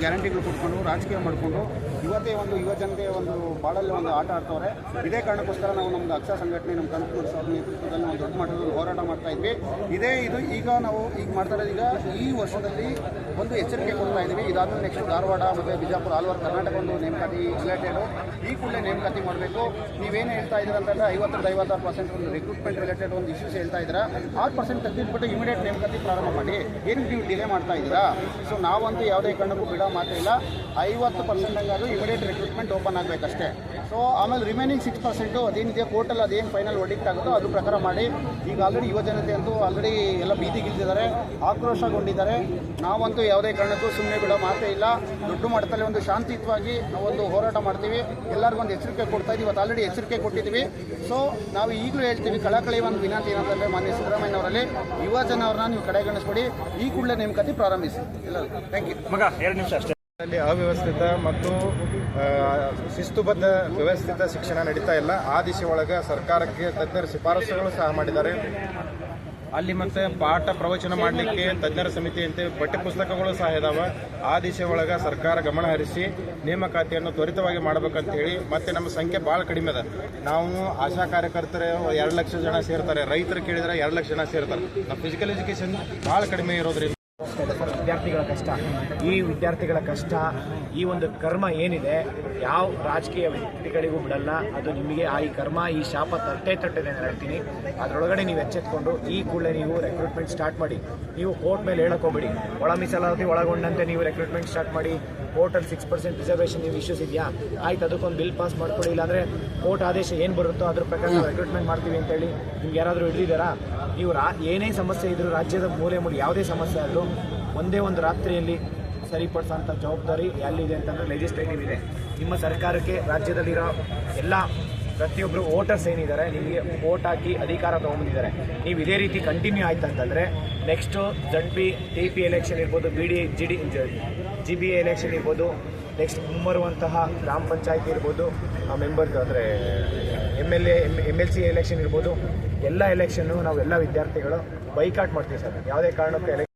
ಗ್ಯಾರಂಟಿಗಳು ಕೊಟ್ಕೊಂಡು ರಾಜಕೀಯ ಮಾಡಿಕೊಂಡು ಇವತ್ತೇ ಒಂದು ಯುವ ಜನತೆ ಒಂದು ಬಾಳಲ್ಲಿ ಒಂದು ಆಟ ಆಡ್ತವ್ರೆ. ಇದೇ ಕಾರಣಕ್ಕೋಸ್ಕರ ನಾವು ನಮ್ಮದು ಅಕ್ಷ ಸಂಘಟನೆ ನಮ್ಮ ಕಂತು ಅವ್ರ ನೇತೃತ್ವದಲ್ಲಿ ನಾವು ದೊಡ್ಡ ಮಟ್ಟದಲ್ಲಿ ಹೋರಾಟ ಮಾಡ್ತಾ ಇದ್ವಿ. ಇದು ಈಗ ನಾವು ಮಾಡ್ತಾ ಇರೋದು ಈಗ ಈ ವರ್ಷದಲ್ಲಿ ಒಂದು ಎಚ್ಚರಿಕೆ ಕೊಡ್ತಾ ಇದ್ದೀವಿ. ಇದಾದ್ಮೇಲೆ ನೆಕ್ಸ್ಟ್ ಧಾರವಾಡ ಮತ್ತು ಬಿಜಾಪುರ ಆಲ್ವರ್ ಕರ್ನಾಟಕ ಒಂದು ನೇಮಕಾತಿ ರಿಲೇಟೆಡು ಈ ಕೂಡಲೇ ನೇಮಕಾತಿ ಮಾಡಬೇಕು. ನೀವೇನು ಹೇಳ್ತಾ ಇದ್ದೀರ ಅಂತಂದರೆ 50-56% ಒಂದು ರಿಕ್ರೂಟ್ಮೆಂಟ್ ರಿಲೇಟೆಡ್ ಒಂದು ಇಶ್ಯೂಸ್ ಹೇಳ್ತಾ ಇದ್ದೀರಾ. 6% ತೆಗೆದುಬಿಟ್ಟು ಇಮಿಡಿಯೇಟ್ ನೇಮಕಾತಿ ಪ್ರಾರಂಭ ಮಾಡಿ. ಏನಕ್ಕೆ ನೀವು ಡಿಲೇ ಮಾಡ್ತಾ ಇದ್ದೀರಾ? ಸೊ ನಾವಂತೂ ಯಾವುದೇ ಕಾರಣಕ್ಕೂ ಬಿಡೋ ಮಾತೇ ಇಲ್ಲ. 50% ಹಂಗಾದ್ರೂ ಇಮಿಡಿಯೇಟ್ ರಿಕ್ರೂಟ್ಮೆಂಟ್ ಓಪನ್ ಆಗಬೇಕಷ್ಟೇ. ಸೊ ಆಮೇಲೆ ರಿಮೈನಿಂಗ್ 6% ಅದೇನಿದೆ ಕೋರ್ಟಲ್ಲಿ ಅದೇನು ಫೈನಲ್ ವರ್ಡಿಕ್ಟ್ ಆಗುತ್ತೋ ಅದು ಪ್ರಕಾರ ಮಾಡಿ. ಈಗ ಆಲ್ರೆಡಿ ಯುವ ಜನತೆ ಅಂತೂ ಆಲ್ರೆಡಿ ಎಲ್ಲ ಬೀದಿಗಿಳಿದಿದ್ದಾರೆ, ಆಕ್ರೋಶಗೊಂಡಿದ್ದಾರೆ. ನಾವಂತೂ ಯಾವುದೇ ಕಾರಣಕ್ಕೂ ಸುಮ್ಮನೆ ಬಿಡೋ ಮಾತೇ ಇಲ್ಲ. ದೊಡ್ಡ ಮಟ್ಟದಲ್ಲಿ ಒಂದು ಶಾಂತಿಯುತವಾಗಿ ನಾವೊಂದು ಹೋರಾಟ ಮಾಡ್ತೀವಿ. ಎಲ್ಲರಿಗೂ ಒಂದು ಎಚ್ಚರಿಕೆ ಕೊಡ್ತಾ ಇದ್ದೀವಿ. ಇವತ್ತು ಆಲ್ರೆಡಿ ಎಚ್ಚರಿಕೆ ಕೊಟ್ಟಿದ್ದೀವಿ. ಸೊ ನಾವು ಈಗಲೂ ಹೇಳ್ತೀವಿ, ಕಳಕಳಿ ಒಂದು ವಿನಂತಿ ಏನಂತಂದರೆ ಮಾನ್ಯ ಸಿದ್ದರಾಮಯ್ಯನವರಲ್ಲಿ ಯುವ ಜನರನ್ನ ನೀವು ಕಡೆಗಣಿಸ್ಕೊಡಿ. ಈ ಕೂಡಲೇ ನೇಮಕಾತಿ ಪ್ರಾರಂಭಿಸಿ. ಎಲ್ಲರೂ ಥ್ಯಾಂಕ್ ಯು. ಮಗ 2 ನಿಮಿಷ ಅಷ್ಟೇ. ಅವ್ಯವಸ್ಥಿತ ಮತ್ತು ಶಿಸ್ತುಬದ್ಧ ವ್ಯವಸ್ಥಿತ ಶಿಕ್ಷಣ ನಡೀತಾ ಇಲ್ಲ. ಆ ದಿಶೆ ಒಳಗೆ ಸರ್ಕಾರಕ್ಕೆ ತಜ್ಞರ ಶಿಫಾರಸುಗಳು ಸಹ ಮಾಡಿದ್ದಾರೆ. ಅಲ್ಲಿ ಮತ್ತೆ ಪಾಠ ಪ್ರವಚನ ಮಾಡಲಿಕ್ಕೆ ತಜ್ಞರ ಸಮಿತಿ ಅಂತ ಪಠ್ಯಪುಸ್ತಕಗಳು ಸಹ ಇದಾವೆ. ಆ ದಿಶೆ ಒಳಗೆ ಸರ್ಕಾರ ಗಮನ ಹರಿಸಿ ನೇಮಕಾತಿಯನ್ನು ತ್ವರಿತವಾಗಿ ಮಾಡಬೇಕಂತ ಹೇಳಿ. ಮತ್ತೆ ನಮ್ಮ ಸಂಖ್ಯೆ ಭಾಳ ಕಡಿಮೆ ಇದೆ. ನಾವು ಆಶಾ ಕಾರ್ಯಕರ್ತರು 2 ಲಕ್ಷ ಜನ ಸೇರ್ತಾರೆ, ರೈತರು ಕೇಳಿದರೆ 2 ಲಕ್ಷ ಜನ ಸೇರ್ತಾರೆ. ನಮ್ಮ ಫಿಸಿಕಲ್ ಎಜುಕೇಷನ್ ಭಾಳ ಕಡಿಮೆ ಇರೋದ್ರಿಂದ ವಿದ್ಯಾರ್ಥಿಗಳ ಕಷ್ಟ, ಈ ವಿದ್ಯಾರ್ಥಿಗಳ ಕಷ್ಟ, ಈ ಒಂದು ಕರ್ಮ ಏನಿದೆ ಯಾವ ರಾಜಕೀಯ ವ್ಯಕ್ತಿಗಳಿಗೂ ಬಿಡಲ್ಲ. ಅದು ನಿಮಗೆ ಈ ಕರ್ಮ, ಈ ಶಾಪ ತಟ್ಟೆ ನಾನು ಹೇಳ್ತೀನಿ. ಅದರೊಳಗಡೆ ನೀವು ಎಚ್ಚೆತ್ಕೊಂಡು ಈ ಕೂಡಲೇ ನೀವು ರೆಕ್ರೂಟ್ಮೆಂಟ್ ಸ್ಟಾರ್ಟ್ ಮಾಡಿ. ನೀವು ಕೋರ್ಟ್ ಮೇಲೆ ಹೇಳೋಕೋಬೇಡಿ. ಒಳ ಮೀಸಲಾತಿ ಒಳಗೊಂಡಂತೆ ನೀವು ರೆಕ್ರೂಟ್ಮೆಂಟ್ ಸ್ಟಾರ್ಟ್ ಮಾಡಿ. ಕೋರ್ಟಲ್ಲಿ 6% ರಿಸರ್ವೇಷನ್ ನೀವು ಇಶ್ಯೂಸ್ ಇದೆಯಾ, ಆಯ್ತು ಅದಕ್ಕೊಂದು ಬಿಲ್ ಪಾಸ್ ಮಾಡ್ಕೊಡಿ. ಇಲ್ಲಾಂದರೆ ಕೋರ್ಟ್ ಆದೇಶ ಏನು ಬರುತ್ತೋ ಅದ್ರ ಪ್ರಕಾರ ನಾವು ರೆಕ್ರೂಟ್ಮೆಂಟ್ ಮಾಡ್ತೀವಿ ಅಂತೇಳಿ ನಿಮ್ಗೆ ಯಾರಾದರೂ ಹಿಡಿದಿದ್ದಾರಾ? ನೀವು ಏನೇ ಸಮಸ್ಯೆ ಇದ್ದರೂ ರಾಜ್ಯದ ಮೂಲೆ ಯಾವುದೇ ಸಮಸ್ಯೆ ಆದರೂ ಒಂದೇ ಒಂದು ರಾತ್ರಿಯಲ್ಲಿ ಸರಿಪಡಿಸೋಂಥ ಜವಾಬ್ದಾರಿ ಎಲ್ಲಿದೆ ಅಂತಂದರೆ ಲೆಜಿಸ್ಲೇಟಿವ್ ಇದೆ. ನಿಮ್ಮ ಸರ್ಕಾರಕ್ಕೆ ರಾಜ್ಯದಲ್ಲಿರೋ ಎಲ್ಲ ಪ್ರತಿಯೊಬ್ಬರು ವೋಟರ್ಸ್ ಏನಿದ್ದಾರೆ ನಿಮಗೆ ವೋಟ್ ಹಾಕಿ ಅಧಿಕಾರ ತೊಗೊಂಡಿದ್ದಾರೆ. ನೀವು ಇದೇ ರೀತಿ ಕಂಟಿನ್ಯೂ ಆಯ್ತು ಅಂತಂದರೆ ನೆಕ್ಸ್ಟು ZB TP ಎಲೆಕ್ಷನ್ ಇರ್ಬೋದು, GB ಎಲೆಕ್ಷನ್ ಇರ್ಬೋದು, ನೆಕ್ಸ್ಟ್ ಮುಂಬರುವಂತಹ ಗ್ರಾಮ ಪಂಚಾಯತಿ ಇರ್ಬೋದು, ಮೆಂಬರ್ಸ್ ಅಂದರೆ MLC ಎಲೆಕ್ಷನ್ ಇರ್ಬೋದು, ಎಲ್ಲ ಎಲೆಕ್ಷನ್ನು ನಾವೆಲ್ಲ ವಿದ್ಯಾರ್ಥಿಗಳು ಬೈಕಾಟ್ ಮಾಡ್ತೀವಿ ಸರ್. ಯಾವುದೇ ಕಾರಣಕ್ಕೂ